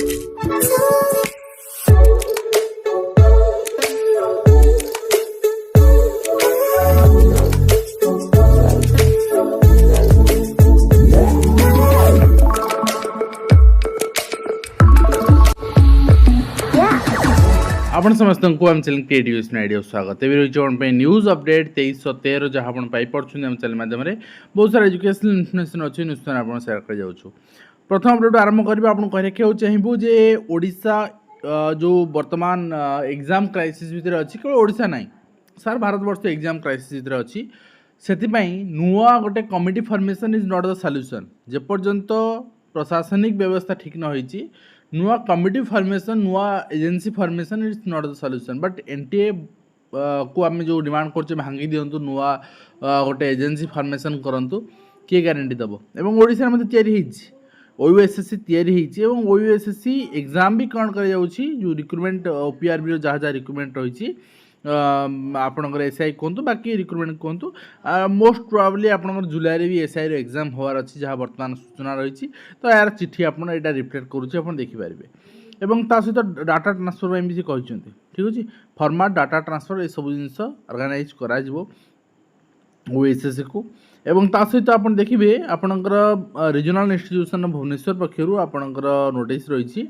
आपण समस्त आम चैनल क्रिएटिव आइडिया स्वागत एवं रही न्यूज अपडेट 2313 जहाँ आप पाइपे आम चैनल मध्यम बहुत सारा एजुकेशनल इनफर्मेशन अच्छी न्यूज आप सेयार कर जाऊँ। प्रथम अपडेट आरंभ करवा आपको कह रखा चाहबू जे ओडिशा जो वर्तमान एग्जाम क्राइसिस भितर अच्छी केवल ओडिशा ना सार भारत वर्ष एग्जाम क्राइसिस भितर अच्छी से नुआ गोटे committee formation is not the solution जेपर्यंत प्रशासनिक व्यवस्था ठीक न होई नुआ कमिटी फॉर्मेशन नुआ agency formation it's not the solution but NTA को आम जो डिमांड करछे भांगी दियंतु नुआ गोटे एजेंसी फॉर्मेशन करंतु किए गारंटी दबो एवं ओडिसा मध्ये तयारी हेछि ओयूएसएससी तयारी हेछि एवं ओयूएसएससी एग्जाम भी कौन कर जाउछि जो रिक्रुटमेंट ओपीआरबी जहाँ जहाँ रिक्रुटमेंट रही आपणकर एसआई कहतु बाकी रिक्रुटमेंट कहतु मोस्ट प्रोबेबली आपंकर जुलाई भी एसआई रो एग्जाम होवार अच्छी जहाँ बर्तमान सूचना रही तो यार चिठी आप रिफ्लेक्ट करुँचे देखिपारे एवं ता सहित डाटा ट्रांसफर भी कहते ठीक अच्छे फॉर्मेट डाटा ट्रांसफर ये सब जिन ऑर्गेनाइज करा ओएसएससी को एवं ता सहित आप देखिए आपणकर रीजनल इंस्टीट्यूशन भुवनेश्वर पक्षर आपणकर नोटिस रही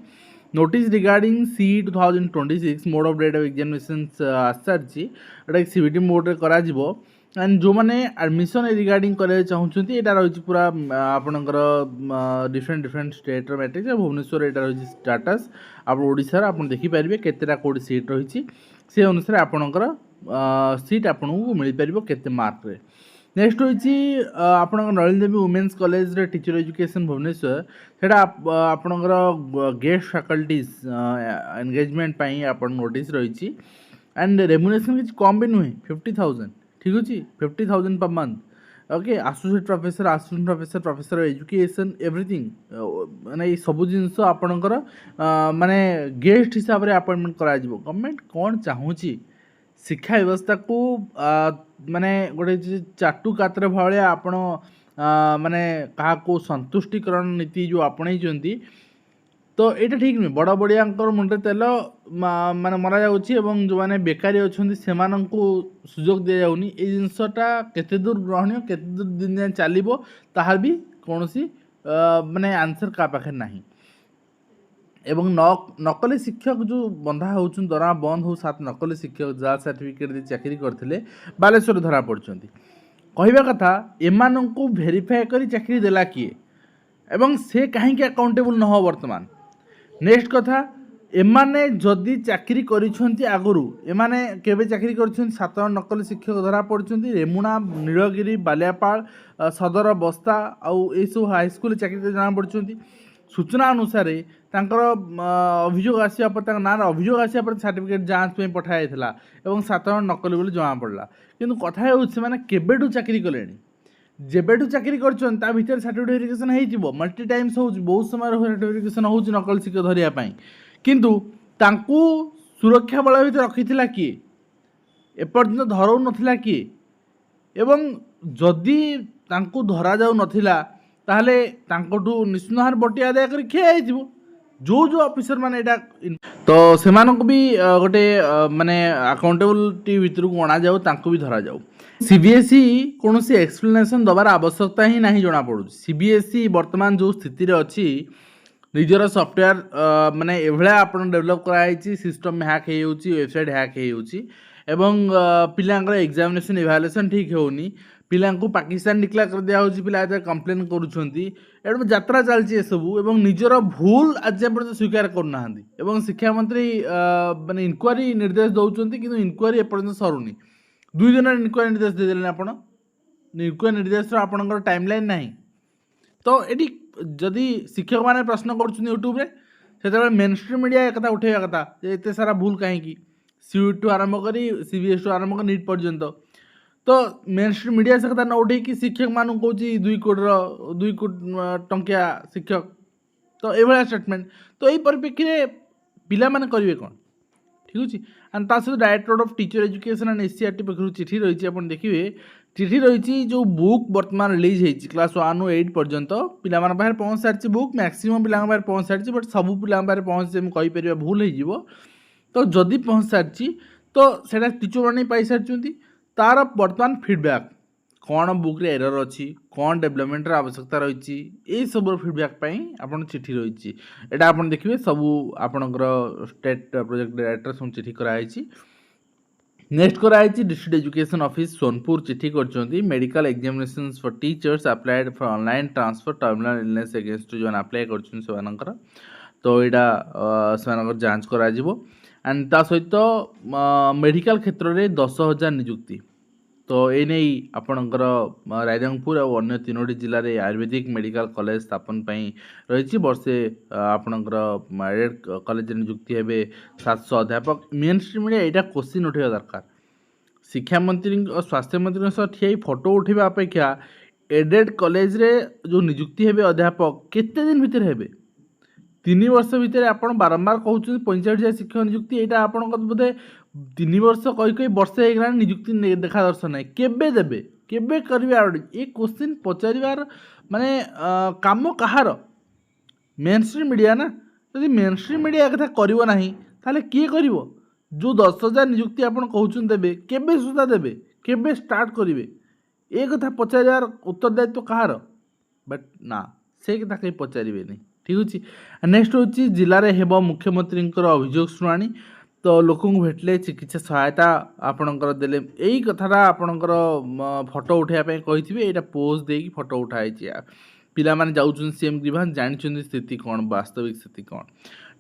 नोटिस रिगार्डिंग सी 2026 mode of date of examinations आसार सीबीटी मोड रे करा जिवो एंड जो मैंने एडमिशन रिगार्डिंग करे चाहूँगी यहाँ रही पूरा आपणकर different different state matrix Bhubaneswar यहाँ रही स्टाटस आप ओडिशार आप देखिपारे केतेटा कोड सीट रही से अनुसार आपणकर सीट आपको मिल पार केते मार्क रे नेक्स्ट होची आपण नलिनी देवी वुमेन्स कॉलेज रे टीचर एजुकेशन भुवनेश्वर सेटा आपणकर गेस्ट फैकल्टीज एंगेजमेंट पाई आपण नोटिस रही एंड रेम्युनरेशन किसी कम भी नुहे 50,000 ठीक अच्छे 50,000 per month okay associate professor professor education everything माने सब जिनस आपणकर माने गेस्ट हिसाब से अपॉइंटमेंट करा जिवो गवर्नमेंट कौन चाहूँगी शिक्षा व्यवस्था को माने गोटे चाटू कातर भाया आपण माने कहा को संतुष्टिकरण नीति जो आपणे तो ये ठीक नुहे बड़ बड़िया मुंडे तेल माने मरा जाउछि एवं जो माने बेकारी अच्छी से सुजोग दि जाउनी ए जिनसटा केते दूर ग्रहणीय केते दूर दिन जाए चलो ताहार भी कौन माने आंसर का पाखे नहीं एवं नकली शिक्षक जो बंधा होचुन दरमा बंद हो सात नकली शिक्षक जहाँ सर्टिफिकेट दे चाकरी करते बालेश्वर धरा पड़ते कहवा कथा एमान को भेरीफाए कर चाकरी देला किए एवं से कहीं अकाउंटेबल न हो वर्तमान नेक्स्ट कथा एमाने जदि चाकरी करिसेंती आगुरु एमाने केबे चाकरी करिसेंती 7 नकली शिक्षक धरा पड़ते रेमुणा नीलगिरी बालियापाल सदर बस्ता आउ ए सब हाई स्कूल चाकरी जाना पड़ते सूचना अनुसार अभियोग आसिया पर ना अभियोग आसिया पर सर्टिफिकेट जांच पे पठाई था और 7 नकली बोली जमा पड़ा किंतु कथा है केबेठू चाकरी कले जेबेठू चाकरी कर सर्टिफिकेट वेरिफिकेशन हो मल्टी टाइम्स हो बहुत समय सर्टिफिकेशन हो नकली शिक्षक धरिया किंतु तांकू सुरक्षा बल भर रखी किए एपर्यंत धरऊ नथिला किए एवं जदि तांकू धरा जाऊ नथिला ताहले तांकोटू निश्चित भाव बटी आदाय कर खिया जो जो ऑफिसर माने तो से भी गोटे माने अकाउंटेबिलिटी भितर को अणा जाऊ तांको भी धरा जाऊ सीबीएसई कौन एक्सप्लेनेशन दबार आवश्यकता ही नहीं जना पड़ू सीबीएसई वर्तमान जो स्थिति रे अच्छी निजर सॉफ्टवेयर माने एभला आपण डेवलप कराई सिस्टम में हैक हो वेबसाइट हैक हो पिलांकर एग्जामिनेशन इवैल्यूएशन ठीक होनी पिला पाकिस्तान डिक्लेयर कर दिया पिला कंप्लेन करुँच यात्रा चलती सबू एवं निजर भूल आज पर्यटन स्वीकार करना शिक्षा मंत्री माने इनक्वारी निर्देश दौरान कि इनक्वारी एपर्यंत सरुनी 2 दिन इनक्वारी निर्देश देदेले आपण इनक्वारी निर्देश आपणकर टाइमलाइन ना तो ये जदि शिक्षक मैंने प्रश्न कर यूट्यूब से मेन स्ट्रीम मीडिया एक उठेगा कथा एत सारा भूल कहीं सीयू टू आरंभ कर सीबीएस टू आरंभ कर नीट पर्यंत तो मेन स्ट्रीम मीडिया से कथा न उठे शिक्षक मान कौन 2 कोटी टंकिया शिक्षक तो ये स्टेटमेंट तो यही परिप्रेक्षी में पिला माने करेंगे कौन ठीक अच्छे एंड ता सहित director of teacher education and SCERT पक्ष चिठी रही आप देखिए चिठी रही जो बुक बर्तमान रिलीज होती क्लास 1 ରୁ 8 पर्यंत पिला पाखे पहुँच सारी बुक मैक्सिमम पिला पाखे पहुँच सारी बट सब पिला पाखे पहुँचे कहीपर भूल हो तो जदि पहुँच सारी तो सेटा टीचर मैंने पाई सारी तार बर्तमान फीडबैक कौन बुक रे एरर अच्छी कौन डेवलपमेंट आवश्यकता रही यही सब फीडबैक आप चिठी रही एटा आप देखिए सब आपणकर स्टेट प्रोजेक्ट डायरेक्टर सब चिठी कराई। नेक्स्ट कराई डिस्ट्रिक्ट एजुकेशन ऑफिस सोनपुर चिठी कर medical examinations for teachers applied for online transfer terminal illness against जो अप्लाई कर तो यहाँ से जांच करा एंड ता सहित मेडिकल क्षेत्र में 10,000 नियुक्ति तो ये नहीं आपणकर रायरंगपुर और अन्य 3टी जिले में आयुर्वेदिक मेडिकल कॉलेज स्थापन रही वर्षे आपणकर एडेड कॉलेज नियुक्ति हे 700 अध्यापक मेन स्ट्रीम मीडिया यहाँ क्वेश्चन उठा दरकार शिक्षा मंत्री और स्वास्थ्य मंत्री सह ठिया फोटो उठा अपेक्षा एडेड कॉलेज रे जो नियुक्ति हे अध्यापक केते दिन भितर हे 3 वर्ष भितर आप बारंबार कहते 45,000 शिक्षक नियुक्ति यहाँ आप बोधे 3 वर्ष कही वर्षे होगा नियुक्ति देखा दर्शन है केबे देबे केबे करेंगे ये क्वेश्चन पचार माने काम कहार मेन स्ट्रीम मीडिया ना जब मेन स्ट्रीम मीडिया कथा करिवो नाही ताले किए करिवो जो 10,000 नियुक्ति आप कहते देबे केबे सुधा देबे केबे स्टार्ट करेंगे ये कथा पचार उत्तरदायित्व कहार बट ना से कथा कहीं पचारे नहीं ठीक अच्छे। नेक्स्ट हूँ जिले में हेब मुख्यमंत्री अभियोग शुणाणी तो लोक भेटले चिकित्सा सहायता आपणकर देले यही कथाटा आपणकर फोटो उठाइबा कही यहाँ पोज देकी फोटो उठाई पिला माने जाउछन सीएम ग्रीवांस जानी स्थिति कौन वास्तविक स्थिति कौन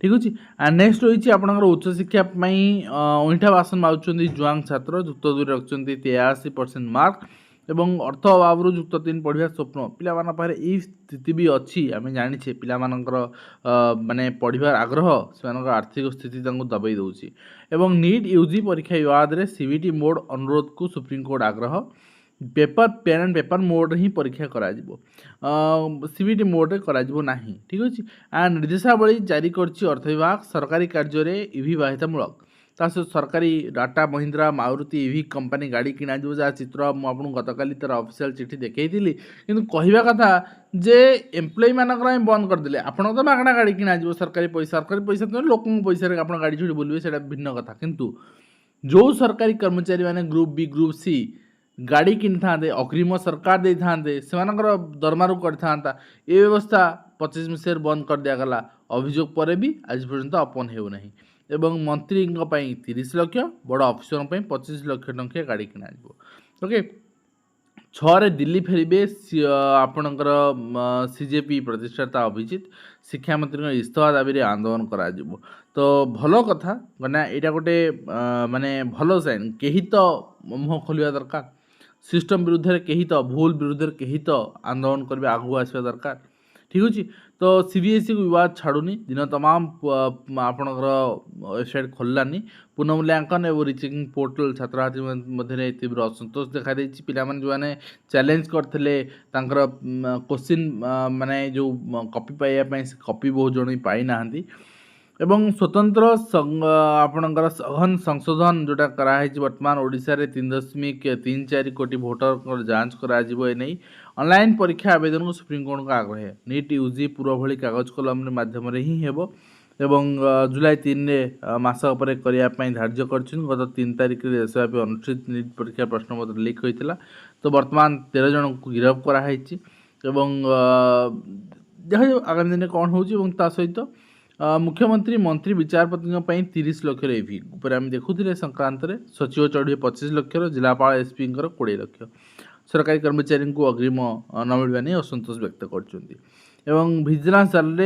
ठीक अच्छे। नेक्स्ट रही आपणकर उच्च शिक्षा अईठा बासन मागुंट जुआंग छात्र युक्त 2 रखुंट 83% मार्क एवं अर्थ अभाव युक्त 3 पढ़ा स्वप्न पिला पाखे यही स्थिति भी अच्छी आम जाने पिला माने पढ़ार आग्रह से आर्थिक स्थिति दबाई दूसरी एवं नीट यूजी परीक्षा विवाद में सीबीटी मोड अनुरोध को सुप्रीमकोर्ट आग्रह paper pen and paper mode ही परीक्षा करा सीबीटी मोड करा नहीं ठीक अच्छे। निर्देशावली जारी करछि अर्थ विभाग सरकारी कार्य ईवी बाध्यतामूलक सरकारी टाटा महिंद्रा मारुति ईवी कंपनी गाड़ी किणा जहाँ चित्र मुझे गतकाली तार ऑफिशियल चिठी देखी किंतु कहवा कथा जे एम्प्लॉय मानक बंद करदे आपन तो मागणा गाड़ी किणा सरकारी पैसा तो लोक पैसा आप गाड़ी छुड़ी बुलवे से भिन्न कथा किंतु जो सरकारी कर्मचारी माने ग्रुप बी ग्रुप सी गाड़ी किनी था अग्रिम सरकार दे था से दरमारू करता ये व्यवस्था 25 मसीह बंद कर दिगला अभियोग पर भी आज पर्यंत ओपन होना एवं मंत्री 30 लाख बड़ अफिसर 25 लाख टंकिया गाड़ी किणा ओके। 6 दिल्ली फेरबे आपणकर सीजेपी प्रतिष्ठाता अभिजित शिक्षा मंत्री इस्तीफा दाबी आंदोलन करा तो भल कथा ना यहाँ गोटे माने भल साइन कहीं तो मुह खोलिया दरकार सिस्टम विरुद्ध में कहीं तो भूल विरुद्ध में कहीं तो आंदोलन करबे आगु आसवा दरकार ठीक अच्छे। तो सीबीएसई को विवाद छाड़ूनी दिन तमाम आपणकर वेबसाइट खोललानी पुनः मूल्यांकन और रिचेकिंग पोर्टल छात्री मध्य तीव्र असंतोष देखा देछि पिला माने जो माने चैलेंज करथिले तांकर क्वेश्चन माने जो कॉपी पाइबा से कॉपी बहुत जन पाई नाहंती एवं स्वतंत्र आपणकर सघन संशोधन जोटा कराई वर्तमान ओडिशा रे 3.34 कोटी भोटर जांच करा नहीं ऑनलाइन परीक्षा आवेदन को सुप्रीमकोर्ट का आग्रह है नीट यूजी पूर्व भली कागज कलम माध्यम ही हेबो एवं जुलाई 3 मास करने धार्य कर गत 3 तारिख देशव्यापी अनुष्ठित नीट परीक्षा प्रश्नपत्र लीक होता तो वर्तमान 13 जन को गिरफ्त कराई देखा आगामी दिन कौन हो सहित मुख्यमंत्री मंत्री विचारपति 30 लाख ईवी उपर आम देखुले संक्रांत सचिव चढ़े 25 लाख जिलापाल एसपी 20 लाख सरकारी कर्मचारी को अग्रिम न मिलवा नहीं असंतोष व्यक्त कर विजिलेंस जाल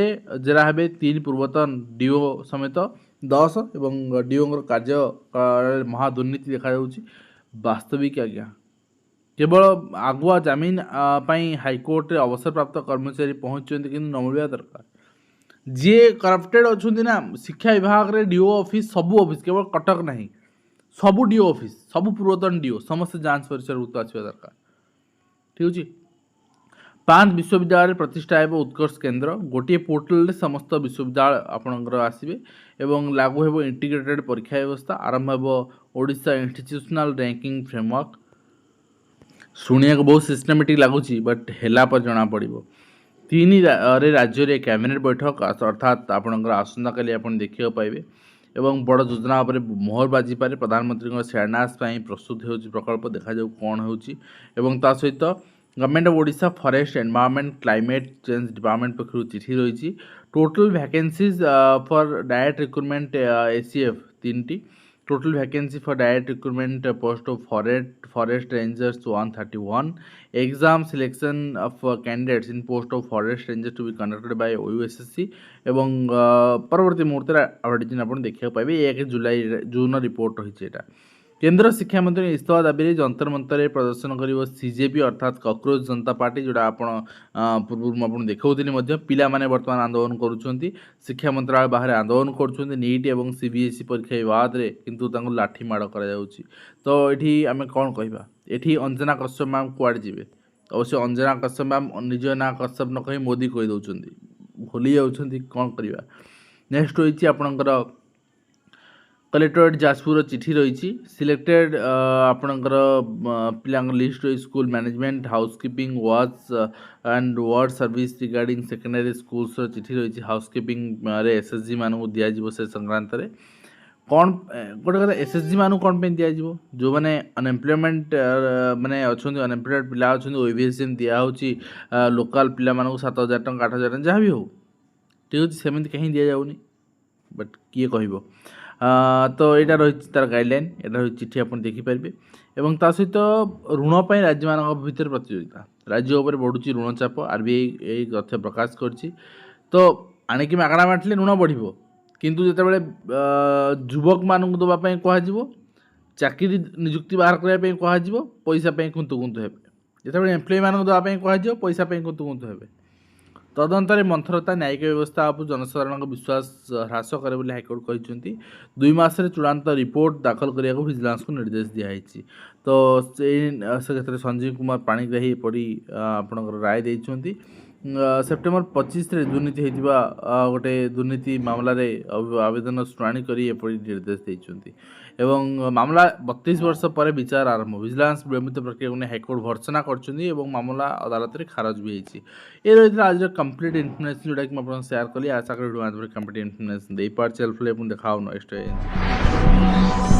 जेरा हे 3 पूर्वतन डीओ समेत 10 एवं डीओ कार्य महादुर्नीति देखा वास्तविक आज्ञा केवल आगुआ जमीन हाइकोर्ट रे अवसर प्राप्त कर्मचारी पहुँचते कि न मिलवा दरकार जी करप्टेड अच्छा ना शिक्षा विभाग रे डीओ ऑफिस सबू ऑफिस केवल कटक नहीं सबू डीओ ऑफिस सबू पूर्वतन डीओ समस्त जांच परिसर आसवा दरकार ठीक अच्छे। 5 विश्वविद्यालय प्रतिष्ठा है उत्कर्ष केन्द्र गोटे पोर्टाल समस्त विश्वविद्यालय आपणकर आसवे एवं लागू हेब इंटीग्रेटेड परीक्षा व्यवस्था आरंभ हेब ओडिशा इंस्टीट्यूशनल रैंकिंग फ्रेमवर्क शुणिया बहुत सिस्टमेटिक लगुच बट है जना पड़ तीन राज्य रे कैबिनेट बैठक अर्थात आपणकर आसंता काली आप देखा पाइबे एवं बड़ योजना उपर मोहर बाजी पारे प्रधानमंत्री शिलान्यास प्रस्तुत हो प्रकल्प देखा कौन हो सहित government of Odisha forest environment climate change department पक्षर चिठी रही total vacancies for direct recruitment ACF 3टी total vacancy for direct recruitment post of forest rangers 131 exam selection of candidates in post of forest rangers to be conducted by OUSSC এবং পরবর্তী মুহূর্তে update আপনার দেখা পাইবে 1 জুন রিপোর্ট রয়েছে এটা केंद्र शिक्षा मंत्री इस्तीफा दाबी जंतर मंतर प्रदर्शन कर सीजेपी अर्थात कॉकरोच जनता पार्टी जोड़ा आप पूर्व देखा पिला माने वर्तमान आंदोलन करुँच शिक्षा मंत्रालय बाहर आंदोलन कर नीट और सीबीएसई परीक्षा विवाद में किंतु लाठी माड़ कर तो ये आम कौन कहवा ये अंजना कश्यप मैम कुआड़े जी अवश्य अंजना कश्यप मैम निज ना कश्यप न कही मोदी कहीदे भूली जाऊँच कौन करवा नेक्स्ट रही आपणकर कलेक्टरेट जाजपुर चिठी रही सिलेक्टेड आपणकर पिला लिस्ट रही school management housekeeping watch and ward service regarding secondary schools चिठी रही हाउसकीपिंग एसएसजी मानू दिज्व से संक्रांत में कौन गोटे कथा एसएसजी मानू कौन पे दिज्व जो मैंने अनएम्प्लॉयमेंट माने अच्छा अनएम्प्लॉयड पिला अच्छा ओबीएसएम दिखाई लोकल पिला 7,000 टंका 8,000 टंका जहाँ भी हो ठीक अच्छे सेमती कहीं दि जाऊनी बट किए कह तो यहाँ रही तार गाइडलाइन यहाँ रही चिठी आप देखिपारे और ता सहित ऋण पर राज्य मान भर प्रतियोगिता राज्य उपर बढ़ुची ऋण चाप आरबीआई यही तथ्य प्रकाश कर तो आणिकी मागणा बांटिले ऋण बढ़ किंतु जितेबाला युवक मानक देवाई कह चाकरी निजुक्ति बाहर करने कह पैसा कुंतु कुंतु हे जिते एम्प्लॉय मानक देवाई कह पैसा कुंतु कुंतु हे तदंतर मंथरता न्यायिक व्यवस्था आप जनसाधारण विश्वास ह्रास करे बोली हाइकोर्ट कहते 2 मास चूड़ांत रिपोर्ट दाखल करने को विजिलेंस को निर्देश दिखाई तो से क्षेत्र में संजीव कुमार पाणिग्राही एपरी आपणकर राय देते सेप्टेम्बर 25 दुर्नीति होता गोटे दुर्नीति मामलें आवेदन शुणाणी कर निर्देश देते एवं मामला 32 वर्ष पर विचार आरंभ विजिलेंस विलंबित प्रक्रिया को हाइकोर्ट भर्सना कर मामला अदालत में खारज भी होती ये रही आज कंप्लीट इनफर्मेशन जोटा कि मैं शेयर कली आशा करी वीडियो कंप्लीट इनफर्मेशन दे पार्टी हेल्पफुल देखा नेक्स्ट